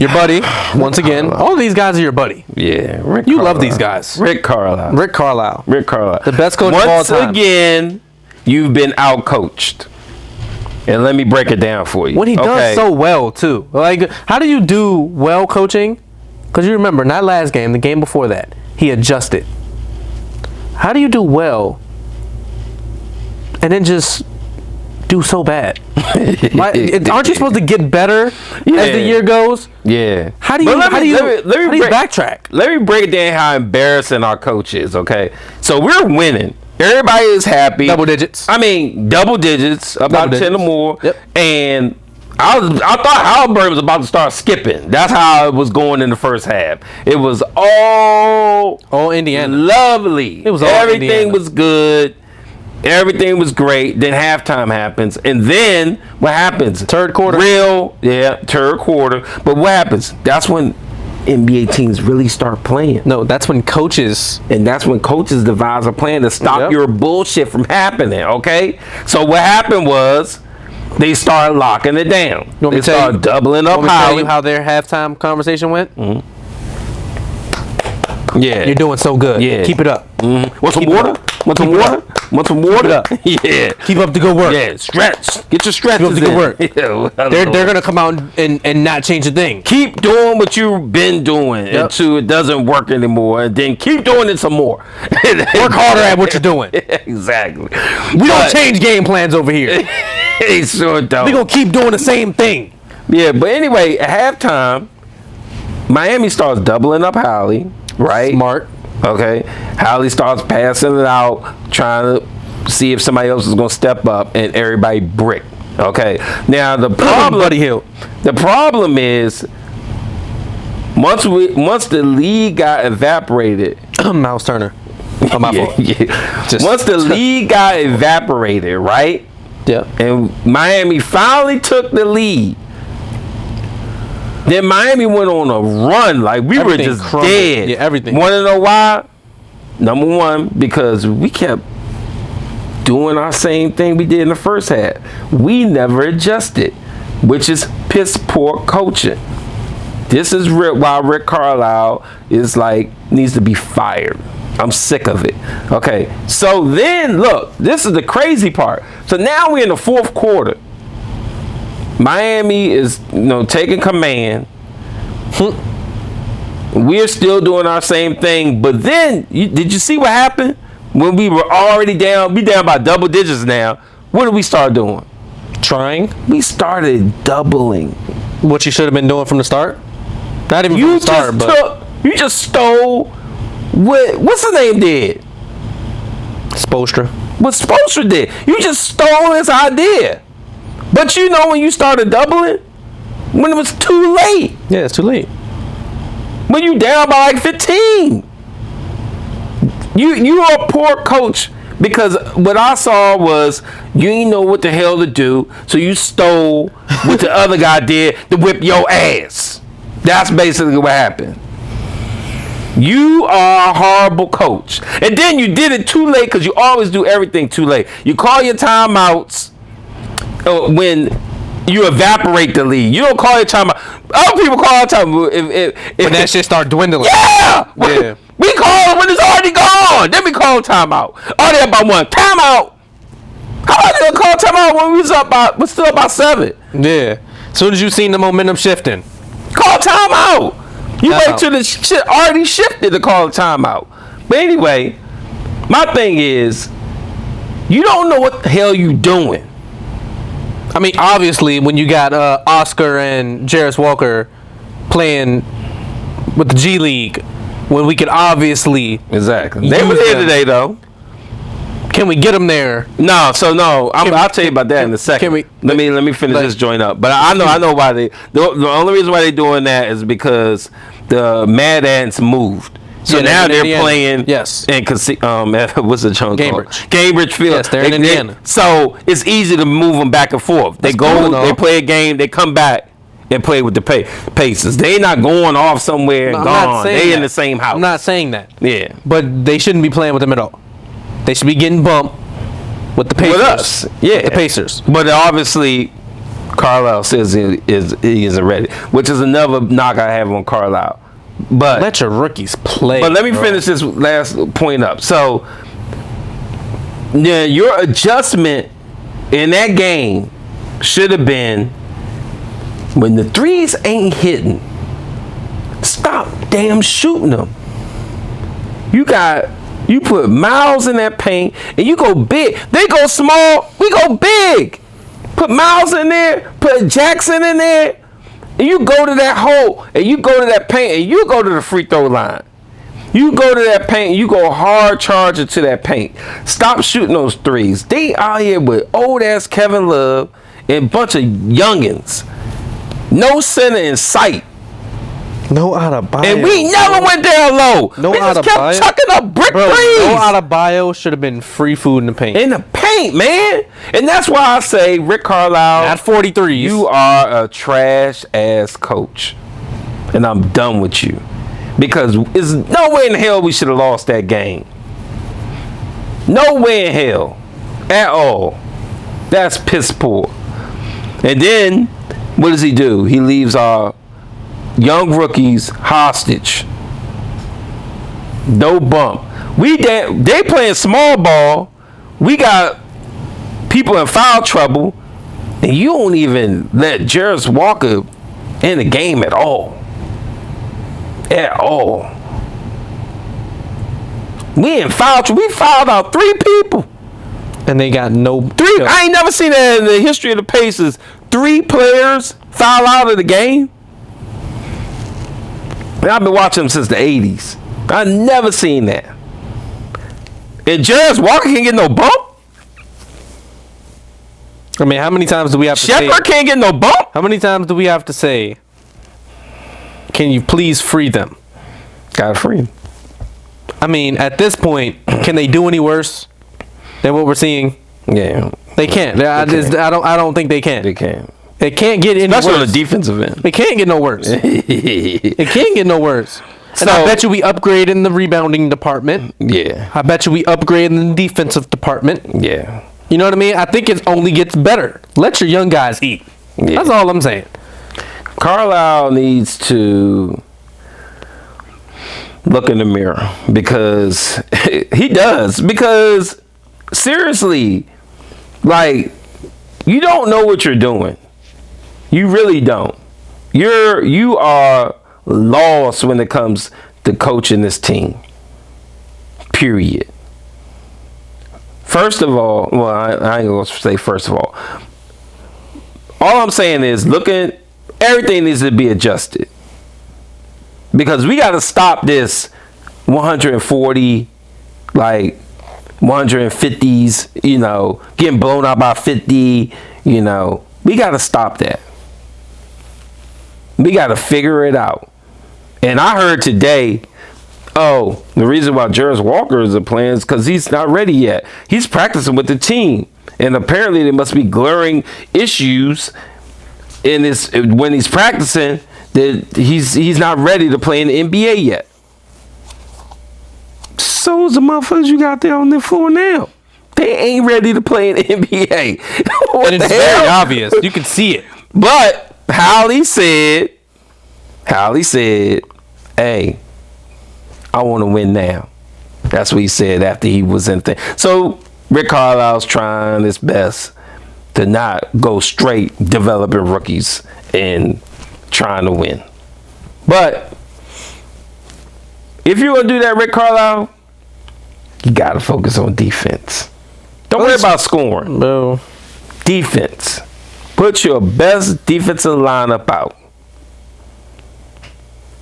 Your buddy, once again. All these guys are your buddy. Yeah, You love these guys. Rick Carlisle. The best coach Once of all time. Once again, you've been out-coached. And let me break it down for you. When he does so well, too. Like, how do you do well coaching? Because you remember, not last game, the game before that, he adjusted. How do you do well and then just do so bad? Aren't you supposed to get better as the year goes? Yeah. How do you backtrack? Let me break it down how embarrassing our coach is, okay? So we're winning. Everybody is happy. Double digits. I mean, double digits, about 10 or more. Yep. And I thought Halliburton was about to start skipping. That's how it was going in the first half. It was all Indiana. Lovely. It was all Everything Indiana. was good. Everything was great. Then halftime happens. And then what happens? Third quarter. Third quarter. But what happens? That's when NBA teams really start playing. No, that's when coaches. And that's when coaches devise a plan to stop your bullshit from happening, okay? So what happened was they started locking it down. They started doubling up. Tell you how their halftime conversation went? Mm-hmm. Yeah. You're doing so good. Yeah. Keep it up. Mm-hmm. Want some water? Want some water? Want some water? Yeah. Keep up the good work. Yeah. Stretch. Get your stretches in. Keep up the good work. They're going to come out and not change a thing. Keep doing what you've been doing until it doesn't work anymore, and then keep doing it some more. Work harder at what you're doing. Exactly. We don't change game plans over here. They sure don't. We're going to keep doing the same thing. Yeah, but anyway, at halftime, Miami starts doubling up Hallie. Right? Smart. Okay. Hallie starts passing it out, trying to see if somebody else is going to step up, and everybody brick. Okay. Now the problem, Buddy Hield. The problem is once the lead got evaporated. Miles Turner. Oh, my fault. Once the lead got evaporated, right? Yeah. And Miami finally took the lead. Then Miami went on a run like we were just dead. Yeah, everything. Want to know why? Number one, because we kept doing our same thing we did in the first half. We never adjusted, which is piss poor coaching. This is why Rick Carlisle is needs to be fired. I'm sick of it. Okay, so then look, this is the crazy part. So now we're in the fourth quarter. Miami is, taking command. We're still doing our same thing, but then did you see what happened when we were already down? We down by double digits now. What did we start doing? Trying. We started doubling. What you should have been doing from the start. Not even from the start, but you just stole what's the name did? Spoelstra. What Spoelstra did? You just stole his idea. But when you started doubling, when it was too late. Yeah, it's too late. When you down by 15. You are a poor coach because what I saw was you didn't know what the hell to do, so you stole what the other guy did to whip your ass. That's basically what happened. You are a horrible coach. And then you did it too late because you always do everything too late. You call your timeouts when you evaporate the lead. You don't call your timeout. Other people call time if when that shit start dwindling. Yeah. We call it when it's already gone. Then we call timeout. Oh, they're about one. Timeout. How are they gonna call timeout when we're still about 7? Yeah. As soon as you seen the momentum shifting. Call timeout. You wait till the shit already shifted to call a timeout. But anyway, my thing is, you don't know what the hell you doing. I mean, obviously, when you got Oscar and Jarris Walker playing with the G League, when we could obviously exactly. They were there today, though. Can we get them there? No, I'll tell you about that in a second. Let me finish this joint up. But I know why they. The only reason why they're doing that is because the Mad Ants moved. So now they're playing. Yes. And what's the chunk called? Cambridge Field. Yes, they're in Indiana. So it's easy to move them back and forth. They they play a game, they come back and play with the Pacers. They're not going off somewhere and gone. They in the same house. I'm not saying that. Yeah. But they shouldn't be playing with them at all. They should be getting bumped with the Pacers. With us. Yeah. With the Pacers. But obviously, Carlisle says he isn't ready, which is another knock I have on Carlisle. But let your rookies play. But let me finish this last point up. So, yeah, your adjustment in that game should have been when the threes ain't hitting, stop damn shooting them. You put Miles in that paint and you go big. They go small, we go big. Put Miles in there, put Jackson in there, and you go to that hole and you go to that paint and you go to the free throw line. You go to that paint and you go hard charging to that paint. Stop shooting those threes. They out here with old ass Kevin Love and a bunch of youngins. No center in sight. No Adebayo. And we never went down low. No we just Adebayo. kept chucking up brick threes. No Adebayo should have been free food in the paint. In the paint, man. And that's why I say, Rick Carlisle, at 43s, you are a trash ass coach. And I'm done with you. Because there's no way in hell we should have lost that game. No way in hell. At all. That's piss poor. And then, what does he do? He leaves our young rookies hostage. No bump. They playing small ball. We got people in foul trouble, and you don't even let Jarvis Walker in the game at all. At all. We in foul trouble. We fouled out 3 people. And they got no 3. I ain't never seen that in the history of the Pacers. 3 players foul out of the game. I've been watching them since the 80s. I never seen that. And Jarvis Walker can't get no bump? I mean, how many times do we have to say? Shepard can't get no bump? How many times do we have to say, can you please free them? Gotta free them. I mean, at this point, can they do any worse than what we're seeing? Yeah. They can't. I don't think they can. They can't. It can't get any Especially worse. on the defensive end. It can't get no worse. It can't get no worse. And I bet you we upgrade in the rebounding department. Yeah. I bet you we upgrade in the defensive department. Yeah. You know what I mean? I think it only gets better. Let your young guys eat. Yeah. That's all I'm saying. Carlisle needs to look in the mirror because he does. Because seriously, like, you don't know what you're doing. You really don't. You are lost when it comes to coaching this team. Period. First of all, well, I ain't gonna say first of all. All I'm saying is everything needs to be adjusted. Because we gotta stop this 140, like 150s, getting blown out by 50, we gotta stop that. We got to figure it out. And I heard today, the reason why Jarvis Walker isn't playing is because he's not ready yet. He's practicing with the team. And apparently there must be glaring issues in this when he's practicing that he's not ready to play in the NBA yet. So is the motherfuckers you got there on the floor now. They ain't ready to play in the NBA. And it's very obvious. You can see it. But Howley said, hey, I want to win now. That's what he said after he was in thing. So Rick Carlisle's trying his best to not go straight developing rookies and trying to win. But if you're going to do that, Rick Carlisle, you got to focus on defense. Don't worry about scoring. No. Defense. Put your best defensive lineup out.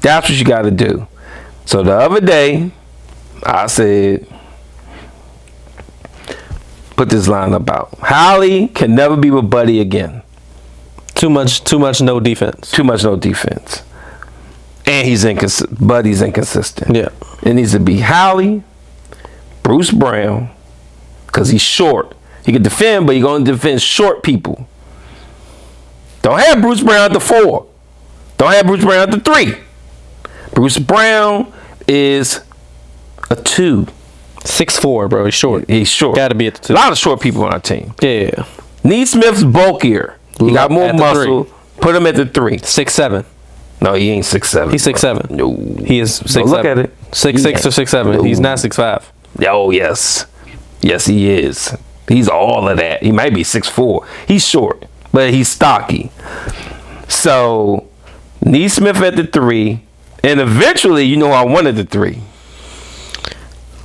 That's what you got to do. So the other day, I said, put this lineup out. Howley can never be with Buddy again. Too much no defense. Too much no defense. And Buddy's inconsistent. Yeah. It needs to be Howley, Bruce Brown, because he's short. He can defend, but he's going to defend short people. Don't have Bruce Brown at the 4. Don't have Bruce Brown at the 3. Bruce Brown is a 2. 6'4", bro. He's short. He's short. Got to be at the 2. A lot of short people on our team. Yeah. Neesmith's bulkier. He got more At the muscle. Put him at the 3. 6'7". No, he ain't 6'7". He's 6'7". No. He is 6'7". Look at it. 6'6" or 6'7". No. He's not 6'5". Oh, yes. Yes, he is. He's all of that. He might be 6'4". He's short, but he's stocky. So, Neesmith at the 3. And eventually, you know, I wanted the 3.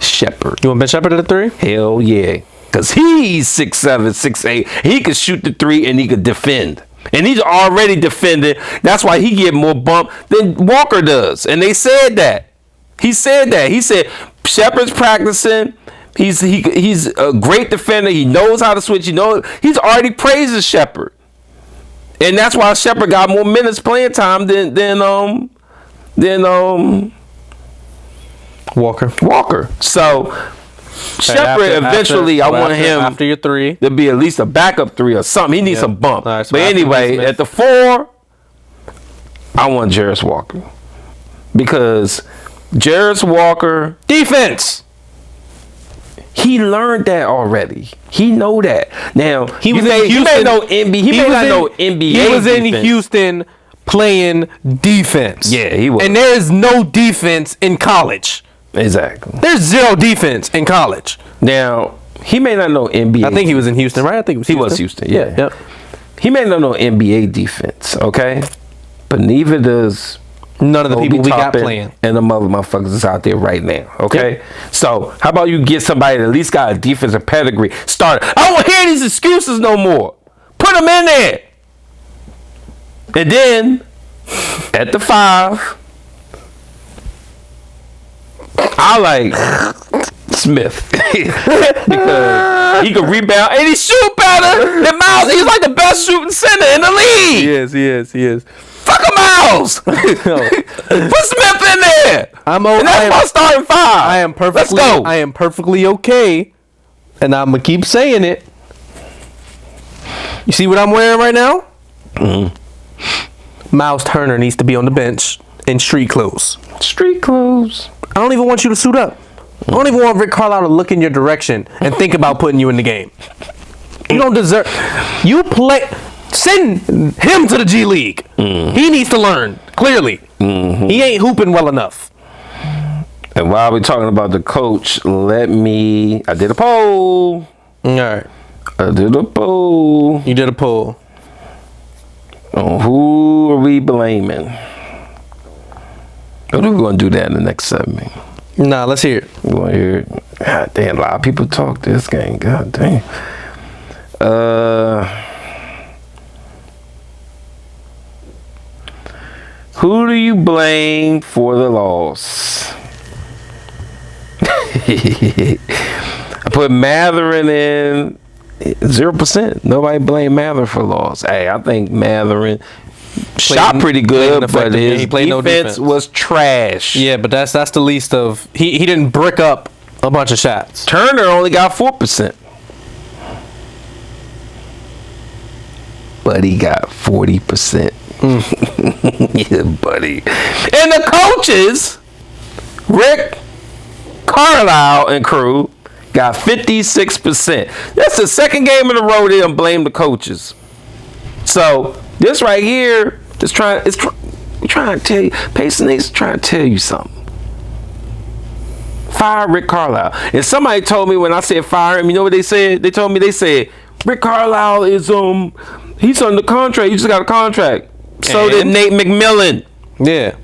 Shepard. You want Ben Shepard at the 3? Hell yeah. Because he's 6'7", 6'8". He could shoot the 3 and he could defend. And he's already defending. That's why he get more bump than Walker does. And they said that. He said that. He said Shepard's practicing. He's a great defender. He knows how to switch. He's already praises Shepard. And that's why Shepard got more minutes playing time than Walker. So Shepard eventually, I want him after your 3 to be at least a backup 3 or something. He needs some bump. Right, so but anyway, at the 4, I want Jarris Walker because Jarris Walker defense. He learned that already. He know that. Now He was in Houston. He may not know NBA. He was in defense. Houston playing defense. Yeah, he was. And there is no defense in college. Exactly. There's zero defense in college. Now he may not know NBA. I think he was in Houston, right? I think he was Houston. Yeah. Yep. He may not know NBA defense. Okay, but neither does none of the Obi people we got Toppin playing. and the motherfuckers that's out there right now. Okay, so how about you get somebody that at least got a defensive pedigree starter? I don't want to hear these excuses no more. Put them in there. And then at the 5, I like Smith because he can rebound and he shoot better than Miles. He's like the best shooting center in the league. He is. Fuck a Miles. Put Smith in there. And that's my starting 5. Let's go. I am perfectly okay, and I'm gonna keep saying it. You see what I'm wearing right now? Mm-hmm. Miles Turner needs to be on the bench in street clothes. Street clothes. I don't even want you to suit up. I don't even want Rick Carlisle to look in your direction and think about putting you in the game. You don't deserve. You play. Send him to the G League. Mm-hmm. He needs to learn. Clearly, he ain't hooping well enough. And while we're talking about the coach, I did a poll. All right. I did a poll. You did a poll. On who are we blaming? Or are we going to do that in the next segment? Nah, let's hear it. You want to hear it? God damn, a lot of people talk this game. God damn. Who do you blame for the loss? I put Matherin in 0%. Nobody blamed Matherin for loss. Hey, I think Matherin shot pretty good, but his defense was trash. Yeah, but that's the least of. He didn't brick up a bunch of shots. Turner only got 4%. But he got 40%. Yeah, buddy. And the coaches, Rick Carlisle and crew, got 56%. That's the second game in a row they done blame the coaches. So this right here is trying to tell you, Pacers needs to try to tell you something. Fire Rick Carlisle. And somebody told me when I said fire him, you know what they said? They told me Rick Carlisle is he's under contract. He just got a contract. So did Nate McMillan. Yeah.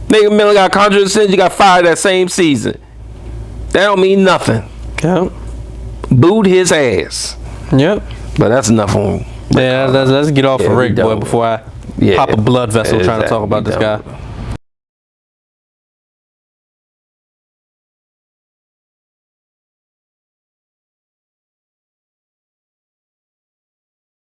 Nate McMillan got a contract since he got fired that same season. That don't mean nothing. Yep. Booed his ass. Yep. But that's enough on. Yeah, let's get off of Rick, boy, before I pop a blood vessel trying to talk about this guy.